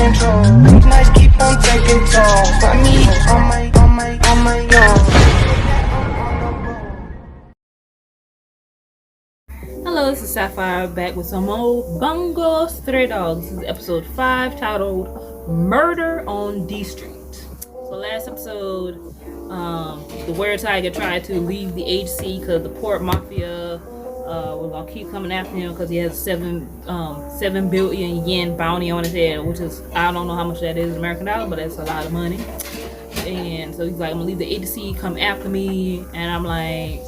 control. These nights keep on taking toll. Find me on my own. Hello, this is Sapphire back with some more Bungo Stray Dogs. This is episode 5 titled Murder on D Street. So last episode, the Were Tiger tried to leave the HC because the Port Mafia was gonna keep coming after him because he has 7 billion yen bounty on his head, which is, I don't know how much that is in American dollars, but that's a lot of money. And so he's like, I'm gonna leave the HC, come after me, and I'm like,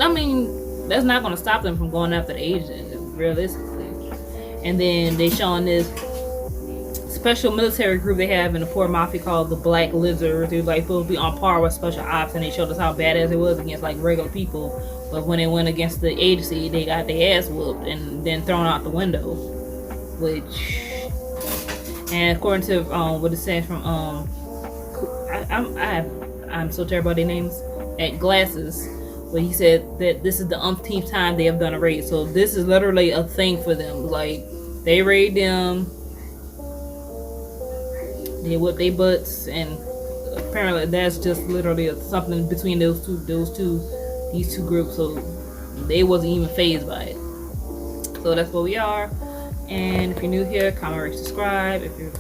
I mean, that's not gonna stop them from going after the agent, realistically. And then they showing this special military group they have in the Port Mafia called the Black Lizards. They were like supposed to be on par with special ops, and they showed us how badass it was against like regular people. But when they went against the agency, they got their ass whooped and then thrown out the window. Which, and according to what it says from I'm so terrible at their names at Glasses. But he said that this is the umpteenth time they have done a raid. So this is literally a thing for them. Like, they raid them, they whip their butts, and apparently that's just literally something between these two groups. So they wasn't even fazed by it. So that's what we are. And if you're new here, comment, rate, subscribe. If you've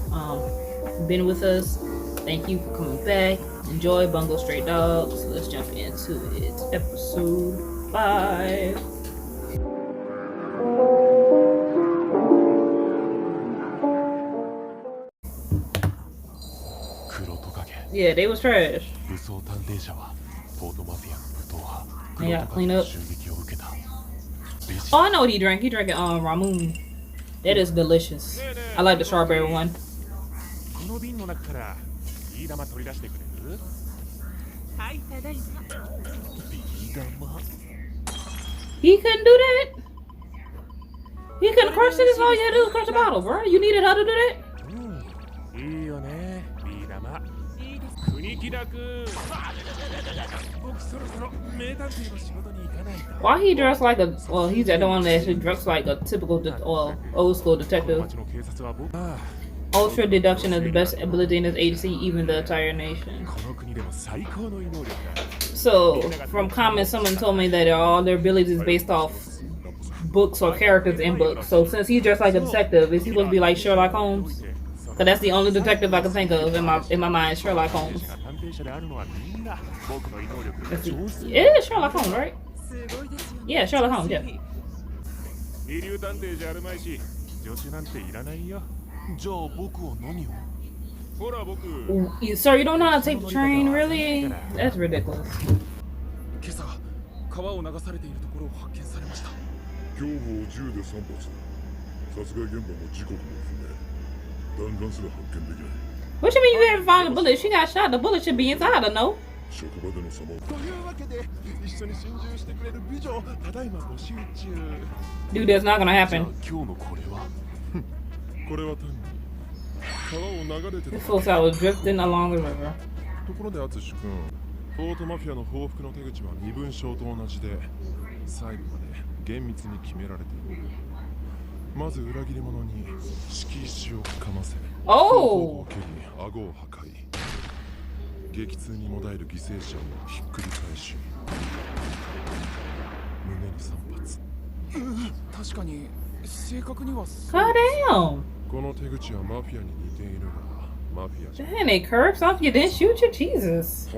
been with us, thank you for coming back. Enjoy Bungo Stray Dogs. Let's jump into it. Episode 5. Yeah, they was trash. They gotta clean up. Oh, I know what he drank. He drank Ramoon. That is delicious. I like the strawberry one. He couldn't do that? He couldn't crush it? That's all you had to do was crush the bottle, bro. You needed her to do that? Why he dressed like a, well, he's the one that actually dressed like a typical old school detective. Ultra deduction is the best ability in this agency, even the entire nation. So, from comments, someone told me that all their abilities is based off books or characters in books. So, since he's dressed like a detective, is he supposed to be like Sherlock Holmes? Because that's the only detective I can think of in my mind, Sherlock Holmes. It is Sherlock Holmes, right? Yeah, Sherlock Holmes, yeah. Sir, you don't know how to take the train, really? That's ridiculous. What you mean you haven't found the bullet? She got shot. The bullet should be inside her, no? Dude, that's not gonna happen. This folks I was drifting along the river. Oh! God damn! Dang, they curbs off you, didn't shoot you? Jesus.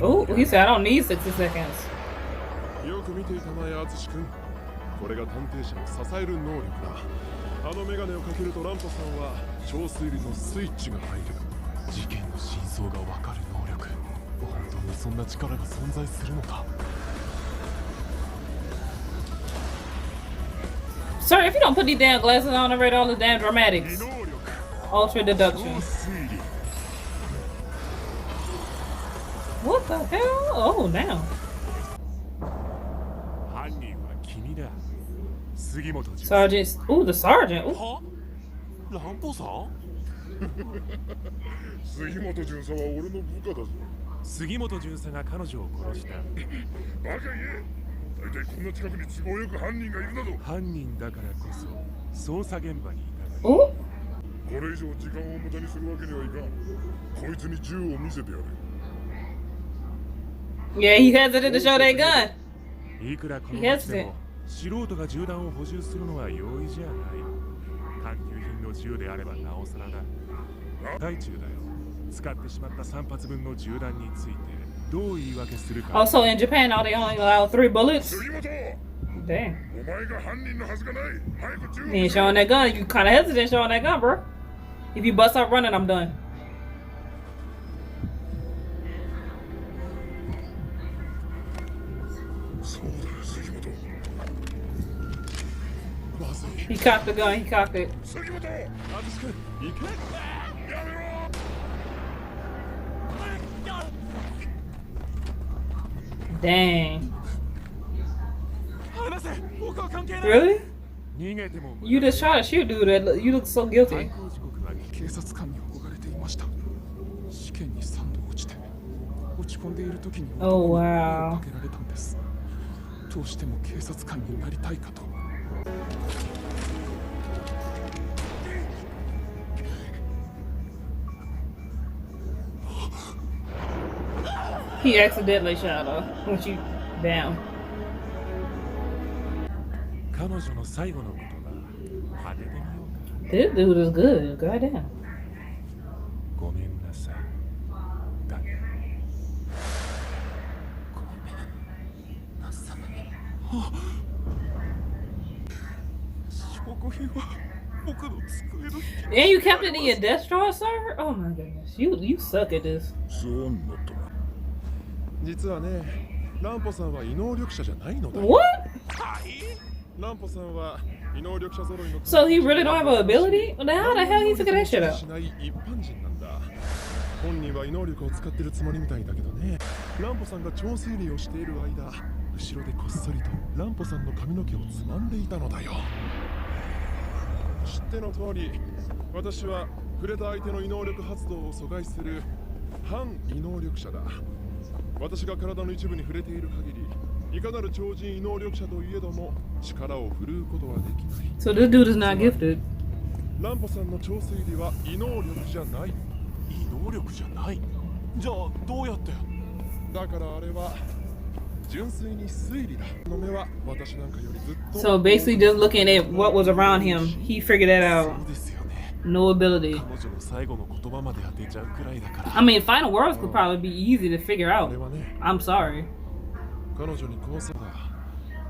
Oh, he said I don't need 60 seconds. これが探偵者を支える能力だ。あのメガネをかけるとランポさんは超推理のスイッチが入る。事件の真相がわかる能力。本当にそんな力が存在するのか。Sir, if you don't put these damn glasses on and read all the damn dramatics. Ultra deduction. What the hell? Oh, now. Sergeant. Ooh, the sergeant. Ooh. ランポさん？杉本巡査は俺の部下だぞ。杉本巡査が彼女を殺した。バカ言え。大体こんな近くに都合よく犯人がいるだぞ。犯人だからこそ捜査現場にいた。お、これ以上時間を無駄にするわけにはいかん。こいつに銃を見せてやる。Yeah, he hesitated to show that gun. いくらこの街でも素人が銃弾を補充するのは容易じゃない。探求品の銃であればなおさらだ。大中だよ。使ってしまった3発分の銃弾についてどう言い訳するか。Also in Japan, now they only allow 3 bullets. 杉本、 Dang. お前が犯人のはずがない。早く銃を He ain't showing that gun. You kind of hesitant showing that gun, bro. If you bust out running, I'm done. そうだ、杉本。まずい。 He cocked the gun. He cocked it. 杉本、あずしくん、行け。やめろ。 Dang. 離せ。僕は関係ない。 Really? 逃げても You just tried to shoot dude. You look so 犯 guilty. 行時刻は警察官に憧れていました。試験に3度落ちて落ち込んでいる時に Oh, 男に声を wow. かけられたんです。どうしても警察官になりたいかと。 He accidentally shot her when she down. 彼女の最後の言葉、当ててみようか。 This dude is good. Goddamn. ごめんなさい。だね。ごめんなさい。証拠品は僕の机の。 And you kept it in your desk drawer, sir? Oh my goodness. You suck at this. そうなったな。実はね、ランポさんは異能力者じゃないのだ。 What? ランポさんは異能力者揃いの。 So he really don't have an ability? Well, then how the hell he figured that shit out? しない一般人なんだ。本人は異能力を使ってるつもりみたいだけどね。ランポさんが超推理をしている間、後ろでこっそりとランポさんの髪の毛をつまんでいたのだよ。知っての通り、私は触れた相手の異能力発動を阻害する反異能力者だ。私が体の一部に触れている限り、いかなる超人異能力者といえども力を振るうことはできない。 So this dude is not gifted. ランポさんの超推理は異能力じゃない。異能力じゃない。じゃあどうやって？だからあれは純粋に推理だ。の目は私なんかよりずっと。 So basically just looking at what was around him, he figured that out. そうですよね。 No ability. 彼女の最後の言葉まで当てちゃうくらいだから。 I mean, final words could probably be easy to figure あ out. れはね、 I'm sorry. 彼女にこうさだ。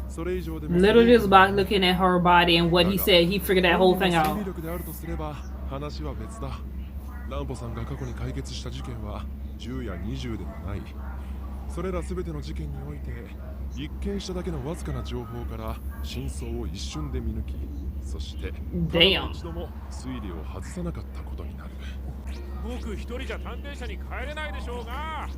それ以上でも。 Literally just by looking at her body and what he said, he figured that whole thing 推 out. 理力であるとすれば話は別だ。ランポさんが過去に解決した事件は10や20でもない。それら全ての事件において一見しただけのわずかな情報から真相を一瞬で見抜き、そして一度も推理を外さなかったことになる。僕一人じゃ探偵社に帰れないでしょうが。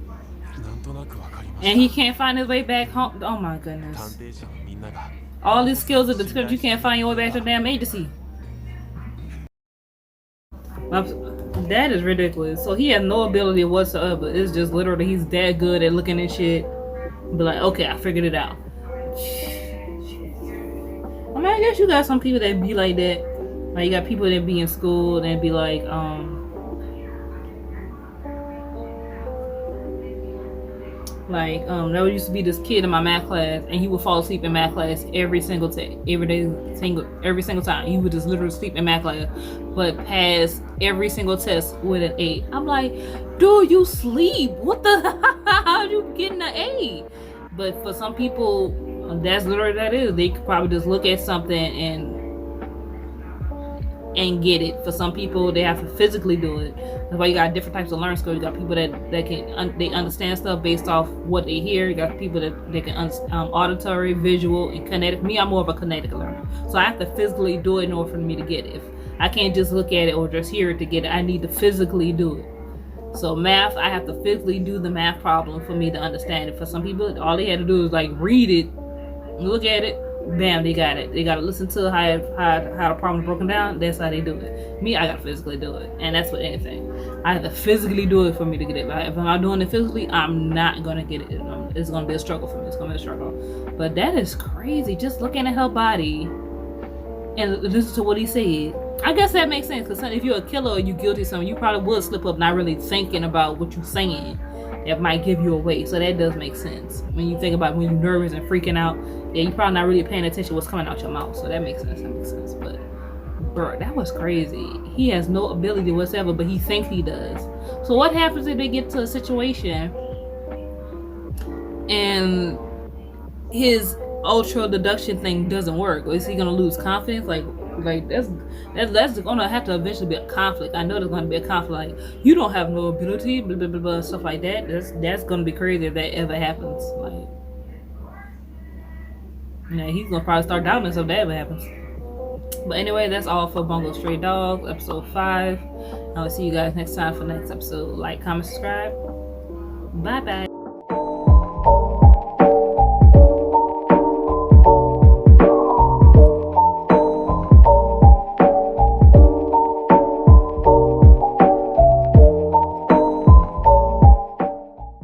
なんとなくわかりました。 And he can't find his way back home. Oh my 探 goodness. 偵社のみんなが All these skills at the tip, you can't find your way back to the damn agency. That is ridiculous. So he has no ability whatsoever. It's just literally he's that good at looking at shit. Be like, okay, I figured it out. I mean, I guess you got some people that be like that. Like you got people that be in school and be like, there used to be this kid in my math class, and he would fall asleep in math class every single time. He would just literally sleep in math class, but pass every single test with an 8. I'm like, dude, you sleep. What the? How you getting an 8? But for some people, that's literally that is. They could probably just look at something and get it. For some people, they have to physically do it. That's why you got different types of learning skills. You got people that can they understand stuff based off what they hear. You got people that they can auditory, visual, and kinetic. Me, I'm more of a kinetic learner, so I have to physically do it in order for me to get it. I can't just look at it or just hear it to get it. I need to physically do it. So math, I have to physically do the math problem for me to understand it. For some people, all they had to do is like read it, look at it, bam, they got it. They gotta listen to how the problem's broken down. That's how they do it. Me, I gotta physically do it, and that's with anything. I have to physically do it for me to get it. If I'm not doing it physically, I'm not gonna get it. It's gonna be a struggle for me. It's gonna be a struggle. But that is crazy. Just looking at her body and listen to what he said. I guess that makes sense, because if you're a killer or you guilty of something, you probably would slip up not really thinking about what you're saying. That might give you away. So that does make sense. When you think about when you're nervous and freaking out, yeah, you're probably not really paying attention to what's coming out your mouth. So that makes sense. That makes sense. But bro, that was crazy. He has no ability whatsoever, but he thinks he does. So what happens if they get to a situation and his ultra deduction thing doesn't work? Or is he gonna lose confidence? Like that's gonna have to eventually be a conflict. I know there's gonna be a conflict. Like, you don't have no ability, blah blah blah, blah, stuff like that. That's gonna be crazy if that ever happens. Like, yeah, he's gonna probably start doubting us if that ever happens. But anyway, that's all for Bungo Stray Dogs, episode 5. I will see you guys next time for the next episode. Like, comment, subscribe. Bye bye.